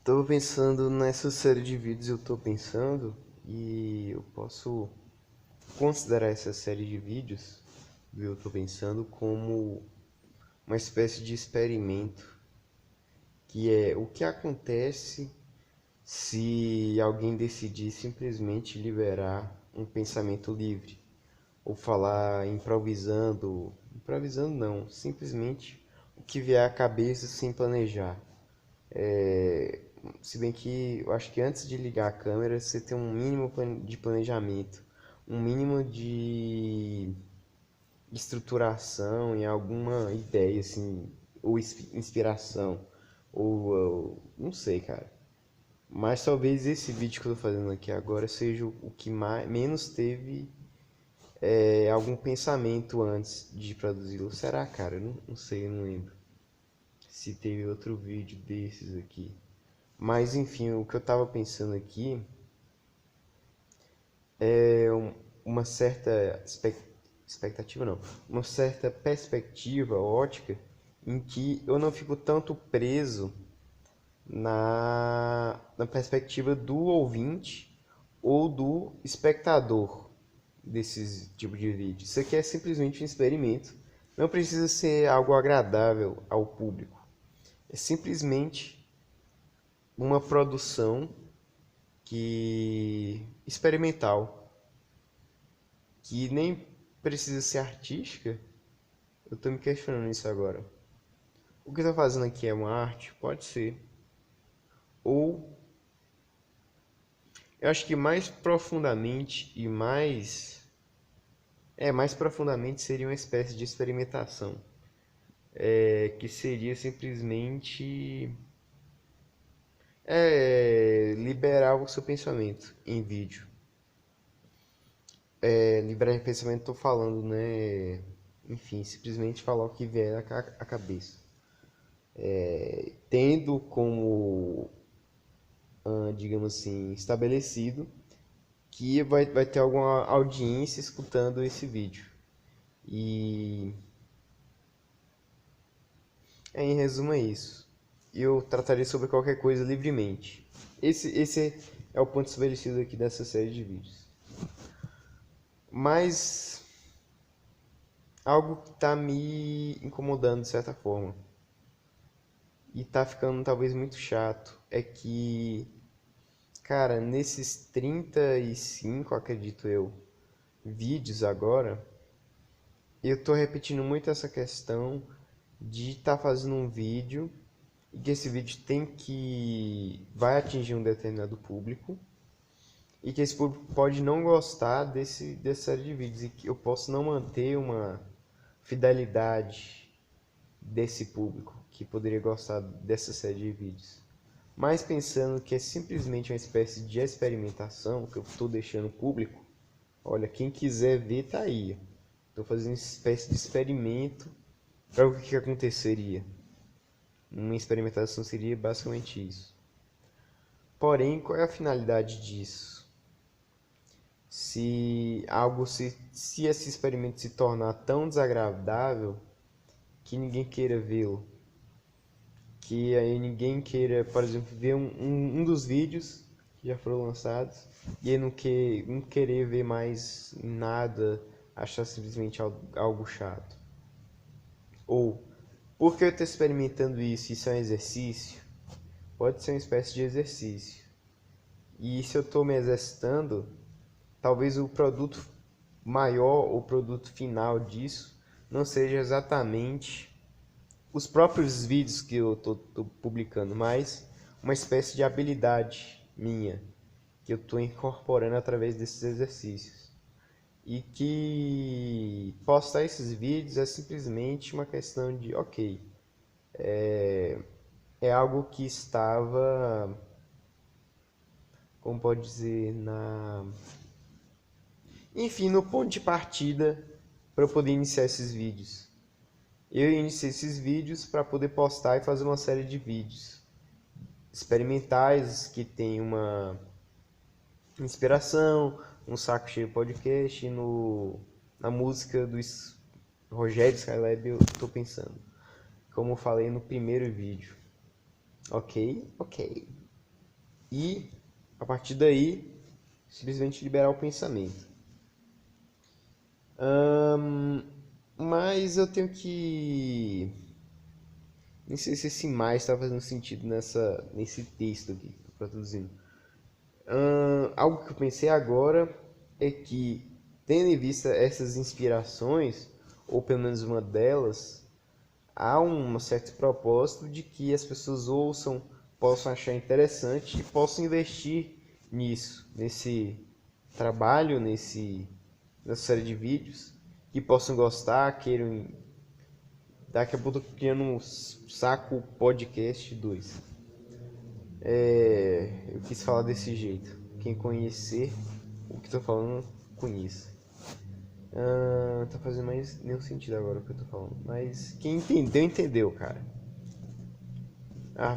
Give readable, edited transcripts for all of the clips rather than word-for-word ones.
Tô pensando nessa série de vídeos, e eu posso considerar essa série de vídeos, eu tô pensando, como uma espécie de experimento, que é o que acontece se alguém decidir simplesmente liberar um pensamento livre, ou falar improvisando não, simplesmente o que vier à cabeça sem planejar. Se bem que eu acho que antes de ligar a câmera você tem um mínimo de planejamento, um mínimo de estruturação e alguma ideia assim, ou inspiração, ou não sei, cara. Mas talvez esse vídeo que eu tô fazendo aqui agora seja o que menos teve algum pensamento antes de produzi-lo. Será, cara? Eu não sei, eu não lembro se teve outro vídeo desses aqui. Mas enfim, o que eu estava pensando aqui é uma certa expectativa, não, uma certa perspectiva ótica em que eu não fico tanto preso na perspectiva do ouvinte ou do espectador desses tipo de vídeo. Isso aqui é simplesmente um experimento. Não precisa ser algo agradável ao público. É simplesmente uma produção que experimental, que nem precisa ser artística. Eu tô me questionando isso agora. O que eu tô fazendo aqui é uma arte? Pode ser. Ou eu acho que mais profundamente mais profundamente seria uma espécie de experimentação, que seria simplesmente liberar o seu pensamento em vídeo. Liberar o pensamento, tô falando, né? Enfim, simplesmente falar o que vier à cabeça. Tendo como, digamos assim, estabelecido que vai ter alguma audiência escutando esse vídeo. E em resumo é isso. Eu tratarei sobre qualquer coisa livremente. Esse é o ponto estabelecido aqui dessa série de vídeos. Mas algo que está me incomodando de certa forma e tá ficando talvez muito chato é que, cara, nesses 35, acredito eu, vídeos agora, eu tô repetindo muito essa questão de estar fazendo um vídeo e que esse vídeo vai atingir um determinado público e que esse público pode não gostar dessa série de vídeos e que eu posso não manter uma fidelidade desse público que poderia gostar dessa série de vídeos. Mas pensando que é simplesmente uma espécie de experimentação que eu estou deixando público, olha, quem quiser ver tá aí. Estou fazendo uma espécie de experimento para o que aconteceria. Uma experimentação seria basicamente isso. Porém, qual é a finalidade disso? Se esse experimento se tornar tão desagradável que ninguém queira vê-lo, que aí ninguém queira, por exemplo, ver um dos vídeos que já foram lançados e aí não querer ver mais nada, achar simplesmente algo chato. Ou, por que eu estou experimentando isso? Isso é um exercício? Pode ser uma espécie de exercício. E se eu estou me exercitando, talvez o produto maior, o produto final disso, não seja exatamente os próprios vídeos que eu tô publicando, mas uma espécie de habilidade minha que eu estou incorporando através desses exercícios. E que postar esses vídeos é simplesmente uma questão de, ok, é algo que estava, como pode dizer, enfim, no ponto de partida para eu poder iniciar esses vídeos. Eu iniciei esses vídeos para poder postar e fazer uma série de vídeos experimentais que tem uma inspiração, um saco cheio podcast na música do Rogério Skylab eu estou pensando. Como eu falei no primeiro vídeo. Ok? Ok. e a partir daí simplesmente liberar o pensamento. Mas eu tenho que... Nem sei se esse mais está fazendo sentido nesse texto aqui que eu estou produzindo. Algo que eu pensei agora é que, tendo em vista essas inspirações, ou pelo menos uma delas, há um certo propósito de que as pessoas ouçam, possam achar interessante e possam investir nisso, nesse trabalho, nessa série de vídeos, que possam gostar, queiram. Daqui a pouco eu tô criando um Saco Podcast 2. Eu quis falar desse jeito. Quem conhecer o que tô falando, conheça. Tá fazendo mais nenhum sentido agora o que eu tô falando. Mas quem entendeu, entendeu, cara.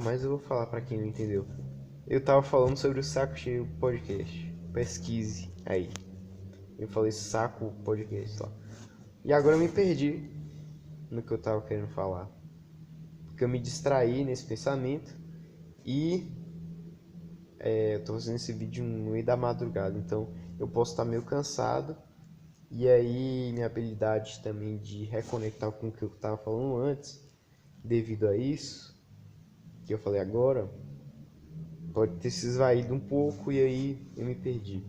Mas eu vou falar pra quem não entendeu. Eu tava falando sobre o Saco Cheio Podcast. Pesquise aí. Eu falei Saco Podcast lá. E agora eu me perdi no que eu tava querendo falar. Porque eu me distraí nesse pensamento e eu tô fazendo esse vídeo no meio da madrugada. Então eu posso estar meio cansado. E aí minha habilidade também de reconectar com o que eu tava falando antes, devido a isso que eu falei agora, pode ter se esvaído um pouco e aí eu me perdi.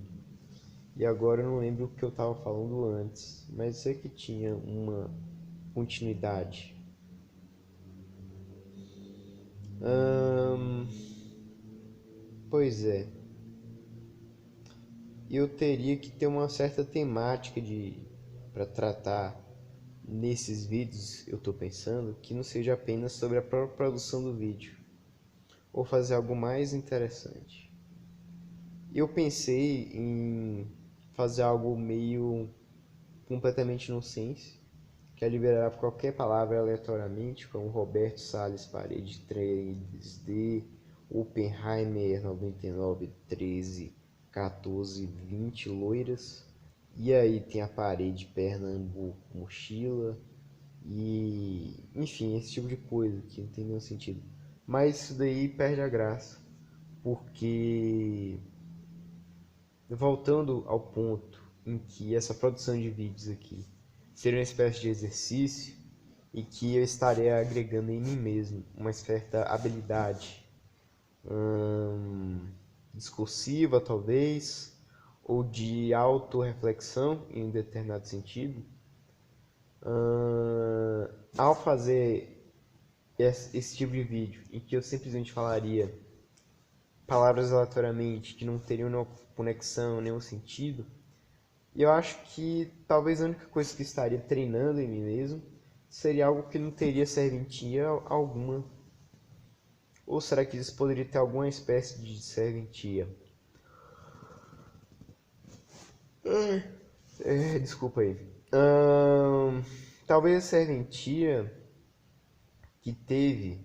E agora eu não lembro o que eu estava falando antes, mas sei que tinha uma continuidade. Pois é, eu teria que ter uma certa temática para tratar nesses vídeos, eu estou pensando, que não seja apenas sobre a própria produção do vídeo, ou fazer algo mais interessante. Eu pensei em fazer algo meio completamente nonsense, que é liberar qualquer palavra aleatoriamente, como Roberto Salles, parede 3D, Oppenheimer 99, 13, 14, 20 loiras. E aí tem a parede Pernambuco, mochila, e enfim, esse tipo de coisa que não tem nenhum sentido. Mas isso daí perde a graça, porque voltando ao ponto em que essa produção de vídeos aqui seria uma espécie de exercício e que eu estaria agregando em mim mesmo uma certa habilidade discursiva, talvez, ou de autorreflexão em um determinado sentido. Ao fazer esse tipo de vídeo em que eu simplesmente falaria palavras aleatoriamente que não teriam nenhuma conexão, nenhum sentido, e eu acho que talvez a única coisa que eu estaria treinando em mim mesmo seria algo que não teria serventia alguma. Ou será que isso poderia ter alguma espécie de serventia? Desculpa aí. Talvez a serventia que teve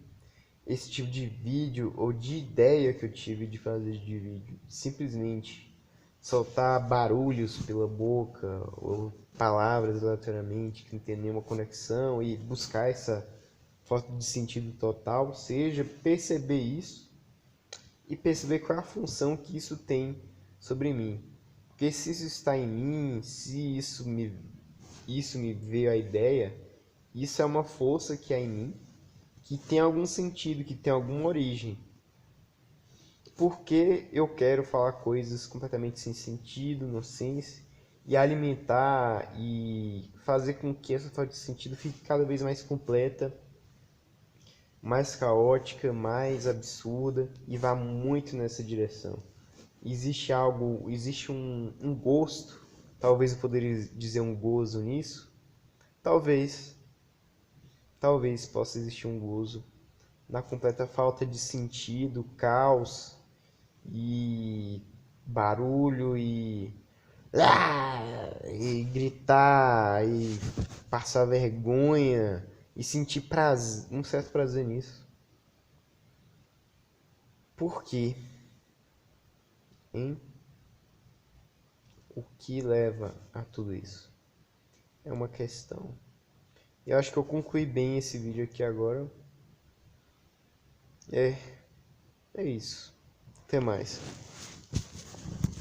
esse tipo de vídeo ou de ideia que eu tive de fazer de vídeo, simplesmente soltar barulhos pela boca ou palavras aleatoriamente que não tem nenhuma conexão e buscar essa falta de sentido total, seja perceber isso e perceber qual é a função que isso tem sobre mim. Porque se isso está em mim, se isso me veio a ideia, isso é uma força que há em mim, que tem algum sentido, que tem alguma origem. Porque eu quero falar coisas completamente sem sentido, nonsense, e alimentar e fazer com que essa falta de sentido fique cada vez mais completa, mais caótica, mais absurda e vá muito nessa direção. Existe um gosto, talvez eu poderia dizer um gozo nisso, talvez, talvez possa existir um gozo na completa falta de sentido, caos e barulho e gritar e passar vergonha e sentir prazer, um certo prazer nisso. Por quê? Hein? O que leva a tudo isso? É uma questão. Eu acho que eu concluí bem esse vídeo aqui agora. É isso. Até mais.